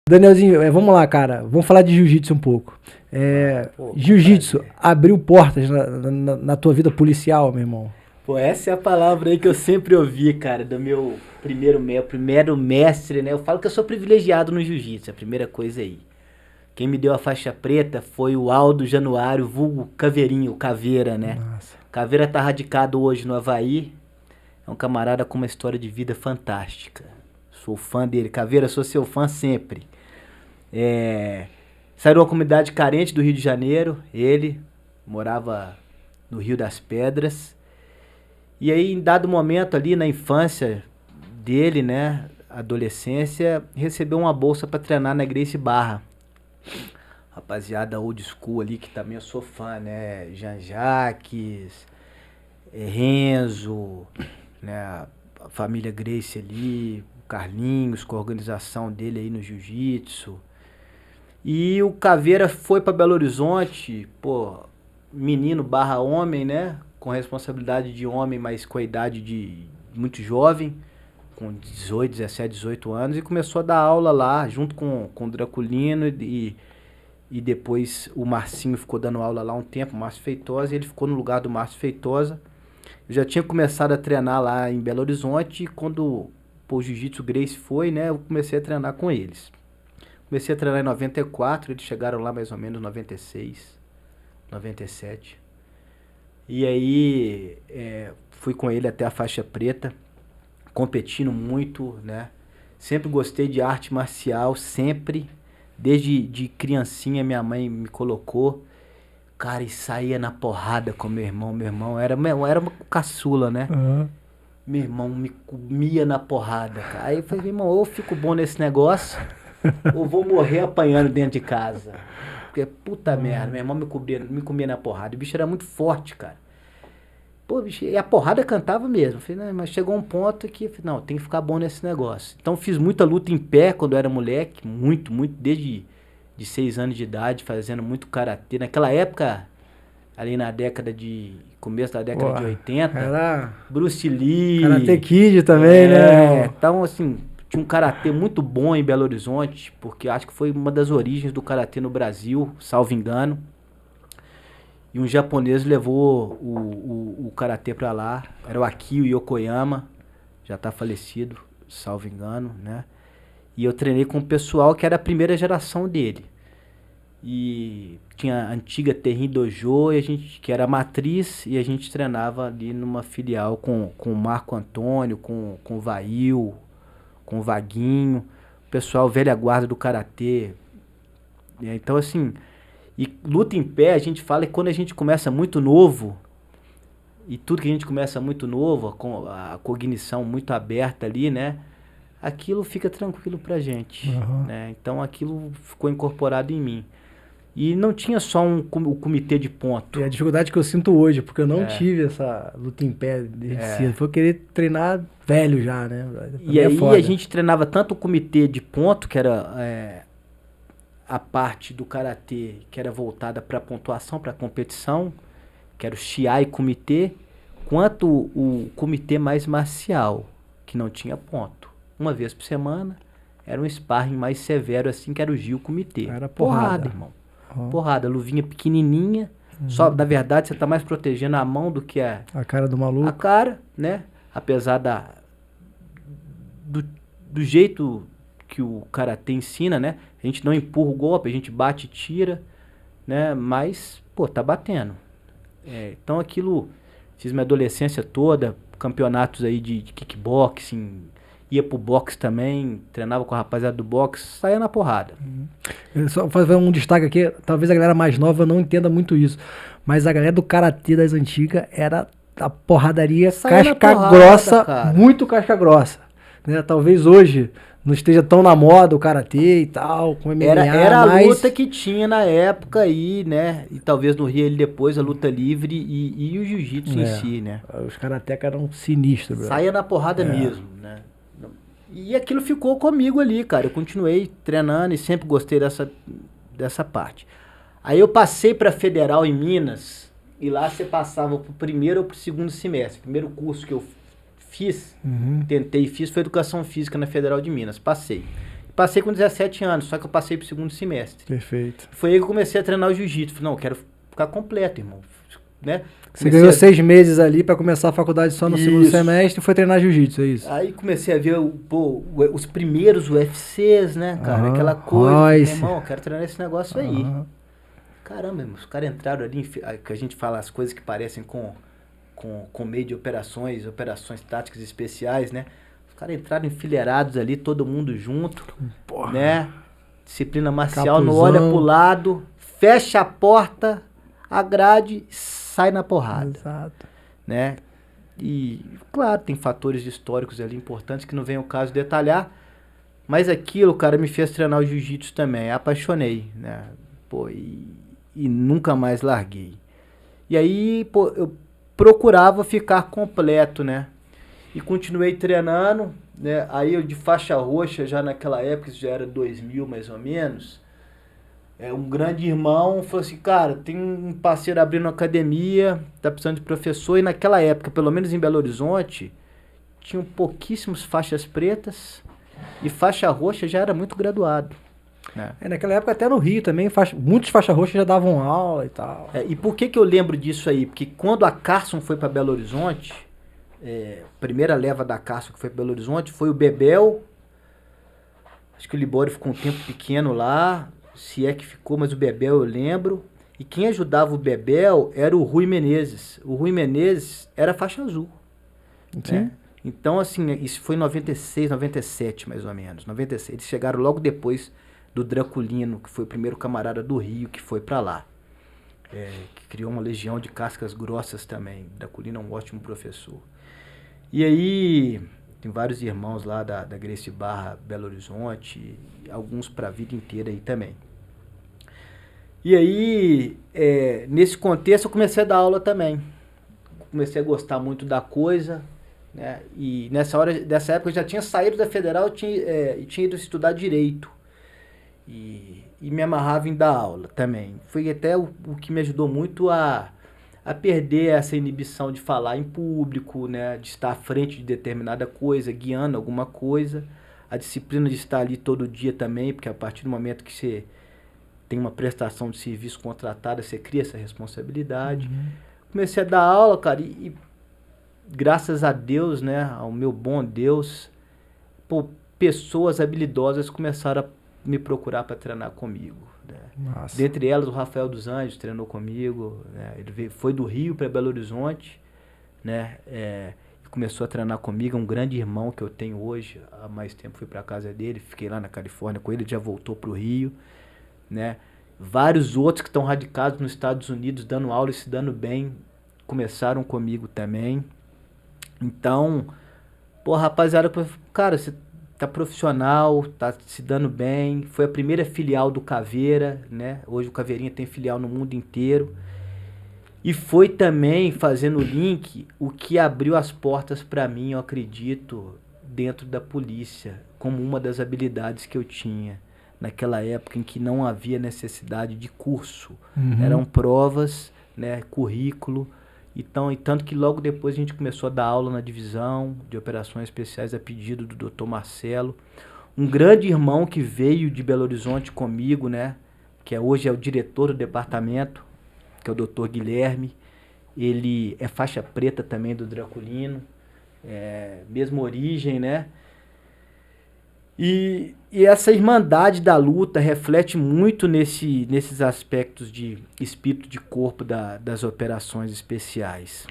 Danielzinho, vamos lá, cara. Vamos falar de jiu-jitsu um pouco. Jiu-jitsu abriu portas na tua vida policial, meu irmão? Pô, essa é a palavra aí que eu sempre ouvi, cara, do meu primeiro mestre, né? Eu falo que eu sou privilegiado no jiu-jitsu, a primeira coisa aí. Quem me deu a faixa preta foi o Aldo Januário, vulgo Caveirinho, Caveira, né? Nossa. Caveira tá radicado hoje no Havaí. É um camarada com uma história de vida fantástica. Sou fã dele. Caveira, sou seu fã sempre. Saiu de uma comunidade carente do Rio de Janeiro. Ele morava no Rio das Pedras. E aí, em dado momento ali na infância dele, né, adolescência, recebeu uma bolsa para treinar na Gracie Barra. Rapaziada old school ali, que também eu sou fã, né, Jean Jacques, Renzo, né, a família Gracie ali, o Carlinhos, com a organização dele aí no jiu-jitsu. E o Caveira foi para Belo Horizonte, pô, menino barra homem, né? Com responsabilidade de homem, mas com a idade de muito jovem, com 18, 17, 18 anos, e começou a dar aula lá, junto com o Draculino, e depois o Marcinho ficou dando aula lá um tempo, o Márcio Feitosa, e ele ficou no lugar do Márcio Feitosa. Eu já tinha começado a treinar lá em Belo Horizonte, e quando o Jiu-Jitsu Gracie foi, né, eu comecei a treinar com eles. Comecei a treinar em 94, eles chegaram lá mais ou menos em 96, 97. E aí fui com ele até a faixa preta, competindo muito, né? Sempre gostei de arte marcial, sempre. Desde de criancinha minha mãe me colocou. Cara, e saía na porrada com meu irmão. Meu irmão era uma caçula, né? Uhum. Meu irmão me comia na porrada, cara. Aí eu falei, meu irmão, ou eu fico bom nesse negócio, ou vou morrer apanhando dentro de casa. Porque, puta merda, meu irmão me comia na porrada. O bicho era muito forte, cara. Pô, bicho, e a porrada cantava mesmo. Falei, não, mas chegou um ponto que, não, tem que ficar bom nesse negócio. Então fiz muita luta em pé quando eu era moleque, muito, desde de 6 anos de idade, fazendo muito karatê. Naquela época, ali na começo da década de 80, era Bruce Lee. Karate Kid também, né? Então, assim, tinha um karatê muito bom em Belo Horizonte, porque acho que foi uma das origens do karatê no Brasil, salvo engano. E um japonês levou o karatê pra lá, era o Akio Yokoyama, já tá falecido, salvo engano, né? E eu treinei com o pessoal que era a primeira geração dele. E tinha a antiga Terrin Dojo, que era a matriz, e a gente treinava ali numa filial com o Marco Antônio, com o Vail, com o Vaguinho, o pessoal velha guarda do karatê. Então, assim, e luta em pé, a gente fala que quando a gente começa muito novo, e tudo que a gente começa muito novo, com a cognição muito aberta ali, né? Aquilo fica tranquilo pra gente, né? Então aquilo ficou incorporado em mim. E não tinha só o comitê de ponto. E a dificuldade que eu sinto hoje, porque eu não tive essa luta em pé desde cedo. Foi querer treinar velho já, né? E aí a gente treinava tanto o comitê de ponto, que era a parte do karatê que era voltada para pontuação, para competição, que era o Shiai Comitê, quanto o comitê mais marcial, que não tinha ponto. Uma vez por semana, era um sparring mais severo assim, que era o Gil Comitê. Era porrada, irmão. Porrada, luvinha pequenininha. Só, na verdade, você tá mais protegendo a mão do que a cara do maluco. A cara, né? Apesar do jeito que o karatê ensina, né? A gente não empurra o golpe, a gente bate e tira, né? Mas, pô, tá batendo. Então aquilo, fiz minha adolescência toda, campeonatos aí de kickboxing, ia pro boxe também, treinava com a rapaziada do boxe, saía na porrada. Só fazer um destaque aqui, talvez a galera mais nova não entenda muito isso, mas a galera do karatê das antigas era a porradaria casca grossa, cara. Muito casca grossa, né? Talvez hoje não esteja tão na moda o karatê e tal, com MMA, era a luta que tinha na época aí, né? E talvez no Rio ele depois, a luta livre e o jiu-jitsu em si, né? Os karatecas eram sinistros, bro. Saía na porrada mesmo, né? E aquilo ficou comigo ali, cara. Eu continuei treinando e sempre gostei dessa parte. Aí eu passei pra Federal em Minas, e lá você passava pro primeiro ou pro segundo semestre. O primeiro curso que eu fiz, tentei e fiz, foi Educação Física na Federal de Minas. Passei. passei com 17 anos, só que eu passei pro segundo semestre. Perfeito. Foi aí que eu comecei a treinar o jiu-jitsu. Falei, não, eu quero ficar completo, irmão. Né? Você ganhou 6 meses ali pra começar a faculdade só no segundo semestre e foi treinar jiu-jitsu, é isso? Aí comecei a ver os primeiros UFCs, né, cara? Aquela coisa. Falei, irmão, eu quero treinar esse negócio aí. Caramba, irmão, os caras entraram ali, que a gente fala as coisas que parecem com meio de operações táticas especiais, né? Os caras entraram enfileirados ali, todo mundo junto, né? Disciplina marcial, não olha pro lado, fecha a porta, a grade, sai na porrada. Exato. Né? E, claro, tem fatores históricos ali importantes que não vem o caso detalhar, mas aquilo, cara, me fez treinar o jiu-jitsu também, apaixonei, né? Pô, e nunca mais larguei. E aí, pô, eu procurava ficar completo, né? E continuei treinando, né? Aí eu de faixa roxa, já naquela época, isso já era 2000 mais ou menos, um grande irmão falou assim, cara, tem um parceiro abrindo uma academia, tá precisando de professor, e naquela época, pelo menos em Belo Horizonte, tinham pouquíssimos faixas pretas, e faixa roxa já era muito graduado. Naquela época até no Rio também, muitos faixas roxas já davam aula e tal. E por que eu lembro disso aí? Porque quando a Carson foi para Belo Horizonte, a primeira leva da Carson que foi para Belo Horizonte foi o Bebel, acho que o Libório ficou um tempo pequeno lá, se é que ficou, mas o Bebel eu lembro. E quem ajudava o Bebel era o Rui Menezes. O Rui Menezes era faixa azul. Sim. Né? Então, assim, isso foi em 96, 97 mais ou menos. 96. Eles chegaram logo depois do Draculino, que foi o primeiro camarada do Rio que foi pra lá. Que criou uma legião de cascas grossas também. Draculino é um ótimo professor. E aí, tem vários irmãos lá da Gracie Barra, Belo Horizonte, e alguns pra vida inteira aí também. E aí, nesse contexto, eu comecei a dar aula também. Comecei a gostar muito da coisa, né? E dessa época eu já tinha saído da Federal e tinha ido estudar Direito. E me amarrava em dar aula também. Foi até o que me ajudou muito a perder essa inibição de falar em público, né? De estar à frente de determinada coisa, guiando alguma coisa. A disciplina de estar ali todo dia também, porque a partir do momento que você tem uma prestação de serviço contratada, você cria essa responsabilidade. Comecei a dar aula, cara, e graças a Deus, né? Ao meu bom Deus, pô, pessoas habilidosas começaram a me procurar para treinar comigo, né? Dentre elas o Rafael dos Anjos treinou comigo, né? Ele foi do Rio para Belo Horizonte, né? Começou a treinar comigo, um grande irmão que eu tenho hoje. Há mais tempo fui para casa dele, fiquei lá na Califórnia com ele, já voltou para o Rio, né? Vários outros que estão radicados nos Estados Unidos dando aula e se dando bem começaram comigo também. Então, pô, rapaziada, cara, você tá profissional, tá se dando bem. Foi a primeira filial do Caveira, né? Hoje o Caveirinha tem filial no mundo inteiro. E foi também, fazendo o link, o que abriu as portas para mim, eu acredito, dentro da polícia, como uma das habilidades que eu tinha. Naquela época em que não havia necessidade de curso. Eram provas, né? Currículo. Então, e tanto que logo depois a gente começou a dar aula na divisão de operações especiais a pedido do Dr. Marcelo. Um grande irmão que veio de Belo Horizonte comigo, né? Que hoje é o diretor do departamento, que é o Dr. Guilherme. Ele é faixa preta também do Draculino. Mesma origem, né? E essa irmandade da luta reflete muito nesses aspectos de espírito de corpo das operações especiais.